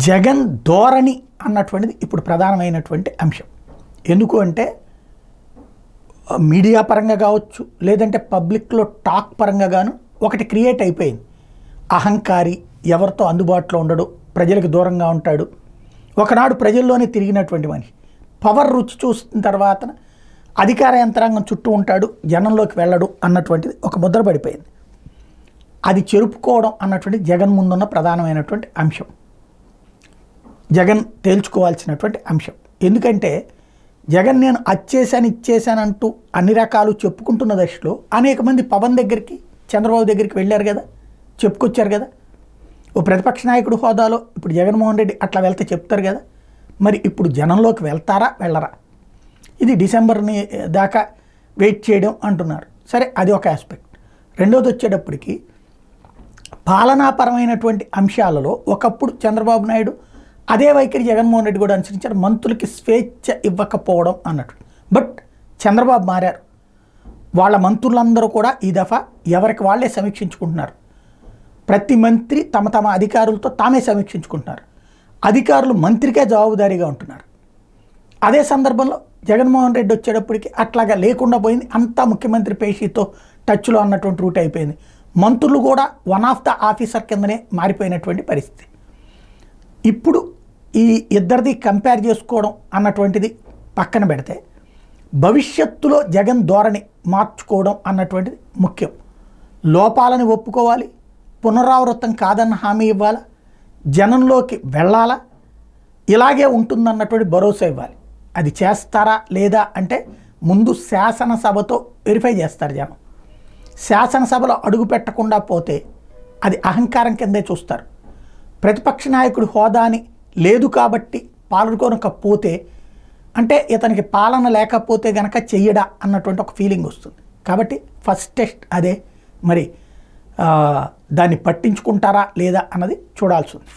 జగన్ ధోరణి అన్నటువంటిది ఇప్పుడు ప్రధానమైనటువంటి అంశం. ఎందుకు అంటే మీడియా పరంగా కావచ్చు, లేదంటే పబ్లిక్లో టాక్ పరంగా గాను ఒకటి క్రియేట్ అయిపోయింది. అహంకారి, ఎవరితో అందుబాటులో ఉండడు, ప్రజలకు దూరంగా ఉంటాడు, ఒకనాడు ప్రజల్లోనే తిరిగినటువంటి మనిషి, పవర్ రుచి చూసిన తర్వాత అధికార యంత్రాంగం చుట్టూ ఉంటాడు, జనంలోకి వెళ్ళడు అన్నటువంటిది ఒక ముద్ర పడిపోయింది. అది చెరుపుకోవడం అన్నటువంటి జగన్ ముందున్న ప్రధానమైనటువంటి అంశం, జగన్ తేల్చుకోవాల్సినటువంటి అంశం. ఎందుకంటే జగన్ నేను అచ్చేసాను ఇచ్చేసానంటూ అన్ని రకాలు చెప్పుకుంటున్న దశలో అనేక మంది పవన్ దగ్గరికి, చంద్రబాబు దగ్గరికి వెళ్ళారు కదా, చెప్పుకొచ్చారు కదా. ఓ ప్రతిపక్ష నాయకుడు హోదాలో ఇప్పుడు జగన్మోహన్ రెడ్డి అట్లా వెళ్తే చెప్తారు కదా. మరి ఇప్పుడు జనంలోకి వెళ్తారా వెళ్ళరా, ఇది డిసెంబర్ని దాకా వెయిట్ చేయడం అంటున్నారు. సరే, అది ఒక ఆస్పెక్ట్. రెండోది వచ్చేటప్పటికి పాలనాపరమైనటువంటి అంశాలలో ఒకప్పుడు చంద్రబాబు నాయుడు అదే వైఖరి జగన్మోహన్ రెడ్డి కూడా అనుసరించారు, మంత్రులకి స్వేచ్ఛ ఇవ్వకపోవడం అన్నట్టు. బట్ చంద్రబాబు మారారు. వాళ్ళ మంత్రులందరూ కూడా ఈ దఫా ఎవరికి వాళ్ళే సమీక్షించుకుంటున్నారు. ప్రతి మంత్రి తమ తమ అధికారులతో తామే సమీక్షించుకుంటున్నారు. అధికారులు మంత్రికే జవాబుదారీగా ఉంటున్నారు. అదే సందర్భంలో జగన్మోహన్ రెడ్డి వచ్చేటప్పటికి అట్లాగా లేకుండా పోయింది. అంతా ముఖ్యమంత్రి పేషీతో టచ్లో అన్నటువంటి రూట్ అయిపోయింది. మంత్రులు కూడా వన్ ఆఫ్ ద ఆఫీసర్ కిందనే మారిపోయినటువంటి పరిస్థితి. ఇప్పుడు ఈ ఇద్దరిది కంపేర్ చేసుకోవడం అన్నటువంటిది పక్కన పెడితే భవిష్యత్తులో జగన్ ధోరణి మార్చుకోవడం అన్నటువంటిది ముఖ్యం. లోపాలని ఒప్పుకోవాలి, పునరావృతం కాదన్న హామీ ఇవ్వాలా, జనంలోకి వెళ్ళాలా, ఇలాగే ఉంటుందన్నటువంటి భరోసా ఇవ్వాలి. అది చేస్తారా లేదా అంటే ముందు శాసనసభతో వెరిఫై చేస్తారు జనం. శాసనసభలో అడుగు పెట్టకుండా పోతే అది అహంకారం కిందే చూస్తారు. ప్రతిపక్ష నాయకుడి హోదాని లేదు కాబట్టి పాల్గొనకపోతే అంటే ఇతనికి పాలన లేకపోతే గనక చెయ్యడా అన్నటువంటి ఒక ఫీలింగ్ వస్తుంది. కాబట్టి ఫస్ట్ టెస్ట్ అదే. మరి దాన్ని పట్టించుకుంటారా లేదా అన్నది చూడాల్సి ఉంది.